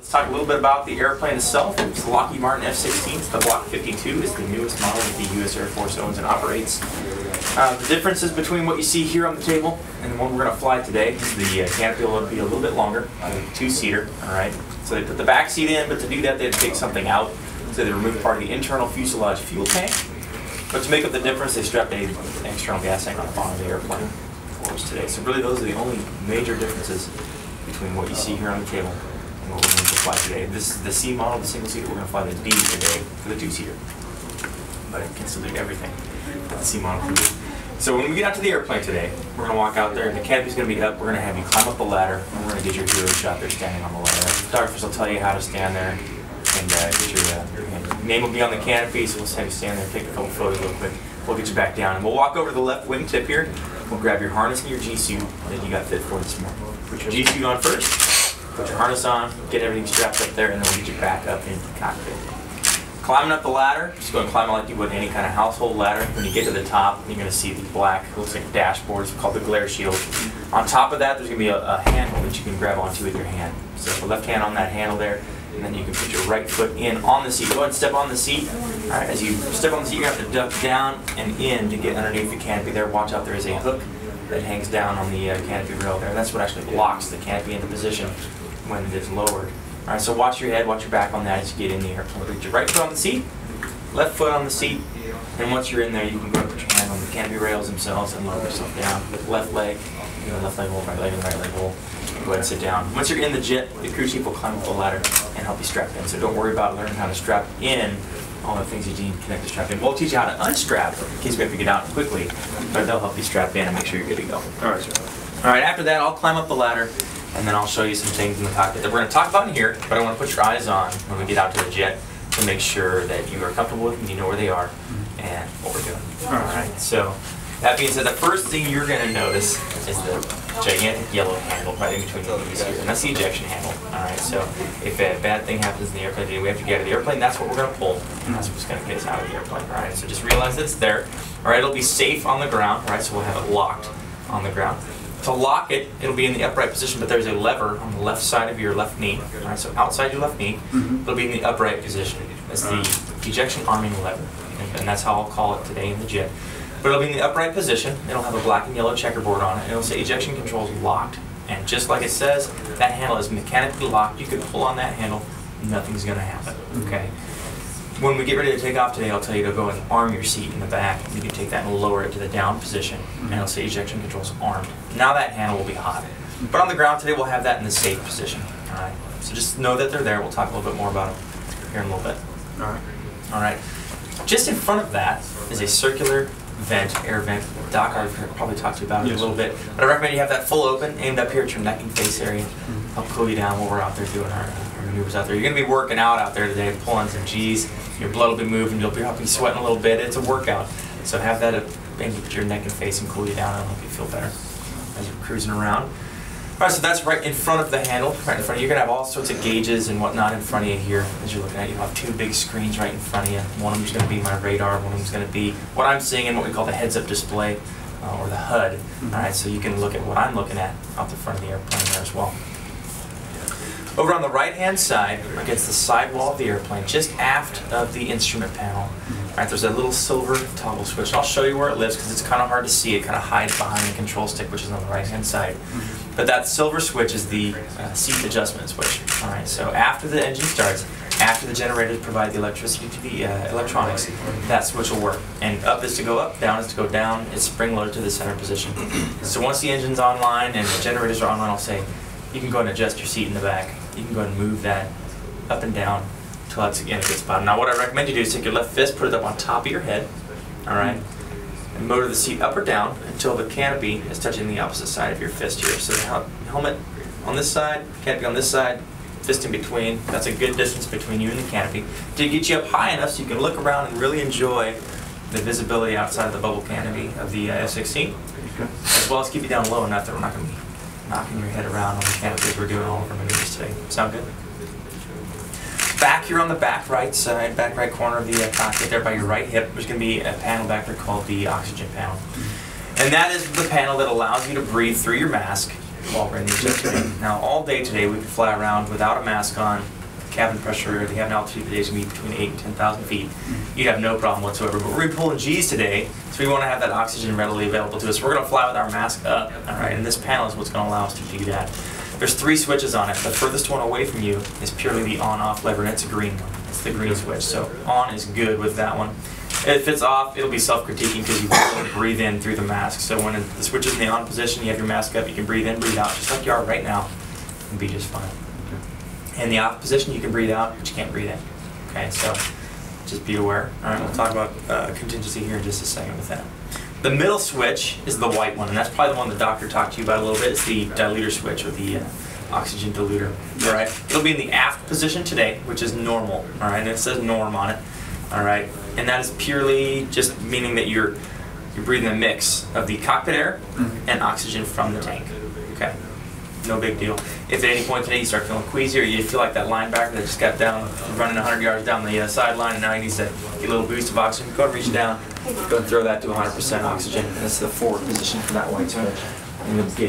Let's talk a little bit about the airplane itself. It's the Lockheed Martin F-16. The Block 52 is the newest model that the U.S. Air Force owns and operates. The differences between what you see here on the table and the one we're going to fly today is the canopy will be a little bit longer, two-seater. All right. So they put the back seat in, but to do that they had to take something out. So they removed part of the internal fuselage fuel tank. But to make up the difference, they strapped an external gas tank on the bottom of the airplane for us today. So really, those are the only major differences between what you see here on the table and what we're going to fly today. This is the C model, the single seater. We're going to fly the D today for the two-seater. But it can still do everything that the C model can do. So when we get out to the airplane today, we're going to walk out there. The canopy's going to be up. We're going to have you climb up the ladder, and we're going to get your hero shot there standing on the ladder. Photographers will tell you how to stand there and get your name will be on the canopy, so we'll just have you stand there and take a couple photos real quick. We'll get you back down, and we'll walk over to the left wingtip here. We'll grab your harness and your G-suit that you got fit for this morning. Put your G-suit on first, put your harness on, get everything strapped up there, and then we'll get you back up into the cockpit. Climbing up the ladder, just go and climb like you would any kind of household ladder. When you get to the top, you're going to see the black, looks like a dashboard, it's called the glare shield. On top of that, there's going to be a handle that you can grab onto with your hand. So the left hand on that handle there, and then you can put your right foot in on the seat. Go ahead and step on the seat. All right, as you step on the seat, you're going to have to duck down and in to get underneath the canopy there. Watch out, there is a hook that hangs down on the canopy rail there. That's what actually locks the canopy into position when it is lowered. All right, so watch your head, watch your back on that as you get in the airplane. Put your right foot on the seat, left foot on the seat, and once you're in there, you can go and put your hand on the canopy rails themselves and lower yourself down with left leg, left leg hold, right leg, and right leg hold. Go ahead and sit down. Once you're in the jet, the crew chief will climb up the ladder and help you strap in. So don't worry about learning how to strap in all the things you need to connect the strap in. We'll teach you how to unstrap in case we have to get out quickly, but they'll help you strap in and make sure you're good to go. All right, sir. All right, after that, I'll climb up the ladder and then I'll show you some things in the cockpit that we're going to talk about in here, but I want to put your eyes on when we get out to the jet to make sure that you are comfortable with them, you know where they are, and what we're doing. All right, so that being said, the first thing you're going to notice is the gigantic yellow handle right in between the leaves here, and that's the ejection handle. All right, so if a bad thing happens in the airplane, we have to get out of the airplane, that's what we're going to pull, and that's what's going to get us out of the airplane. All right, so just realize that it's there. All right, it'll be safe on the ground, all right, so we'll have it locked on the ground. To lock it, it'll be in the upright position, but there's a lever on the left side of your left knee. All right, so outside your left knee, it'll be in the upright position. That's the ejection arming lever, and that's how I'll call it today in the jet. But it'll be in the upright position. It'll have a black and yellow checkerboard on it. And it'll say ejection controls locked. And just like it says, that handle is mechanically locked. You can pull on that handle, nothing's going to happen. Okay. When we get ready to take off today, I'll tell you to go and arm your seat in the back. You can take that and lower it to the down position, and it'll say ejection controls armed. Now that handle will be hot. But on the ground today, we'll have that in the safe position. All right. So just know that they're there. We'll talk a little bit more about them here in a little bit. All right. All right. Just in front of that is a circular vent, air vent. Doc, I'll probably talk to you about it a little bit. But I recommend you have that full open, aimed up here at your neck and face area. Help cool you down while we're out there doing our maneuvers out there. You're going to be working out there today, pulling some G's. Your blood will be moving. You'll be sweating a little bit. It's a workout. So have that aimed up at your neck and face and cool you down and help you feel better as you're cruising around. All right, so that's right in front of the handle, right in front of you. You're going to have all sorts of gauges and whatnot in front of you here as you're looking at it. You'll have two big screens right in front of you. One of them is going to be my radar. One of them is going to be what I'm seeing in what we call the heads-up display, or the HUD. All right, so you can look at what I'm looking at out the front of the airplane there as well. Over on the right-hand side, against the sidewall of the airplane, just aft of the instrument panel, right, there's a little silver toggle switch. And I'll show you where it lives because it's kind of hard to see. It kind of hides behind the control stick, which is on the right-hand side. But that silver switch is the seat adjustment switch. All right, so after the engine starts, after the generators provide the electricity to the electronics, that switch will work. And up is to go up, down is to go down. It's spring-loaded to the center position. So once the engine's online and the generators are online, I'll say, you can go and adjust your seat in the back. You can go and move that up and down until it's in a good spot. Now what I recommend you do is take your left fist, put it up on top of your head, all right, and motor the seat up or down until the canopy is touching the opposite side of your fist here. So the helmet on this side, canopy on this side, fist in between. That's a good distance between you and the canopy to get you up high enough so you can look around and really enjoy the visibility outside of the bubble canopy of the F-16, as well as keep you down low enough that we're not going to be knocking your head around on the canopy as we're doing all of our maneuvers today. Sound good? Back here on the back right side, back right corner of the cockpit there by your right hip, there's going to be a panel back there called the oxygen panel. And that is the panel that allows you to breathe through your mask while we're in the jet today. Now, all day today, we can fly around without a mask on. Cabin pressure, the cabin altitude today is going to be between 8,000 and 10,000 feet. You'd have no problem whatsoever. But we're pulling G's today, so we want to have that oxygen readily available to us. We're going to fly with our mask up, all right? And this panel is what's going to allow us to do that. There's 3 switches on it. The furthest one away from you is purely the on-off lever, and it's a green one. It's the green switch. So on is good with that one. If it's off, it'll be self-critiquing because you won't breathe in through the mask. So when the switch is in the on position, you have your mask up, you can breathe in, breathe out, just like you are right now, and be just fine. In the off position, you can breathe out, but you can't breathe in. Okay, so just be aware. All right, we'll talk about contingency here in just a second with that. The middle switch is the white one, and that's probably the one the doctor talked to you about a little bit. It's the diluter switch, or the oxygen diluter. All right, it'll be in the aft position today, which is normal. All right, and it says norm on it. All right, and that is purely just meaning that you're breathing a mix of the cockpit air and oxygen from the tank. Okay. No big deal. If at any point today you start feeling queasy or you feel like that linebacker that just got down, running 100 yards down the sideline and now he needs to get a little boost of oxygen, go and reach down, go and throw that to 100% oxygen. And that's the forward position for that white switch. And you'll get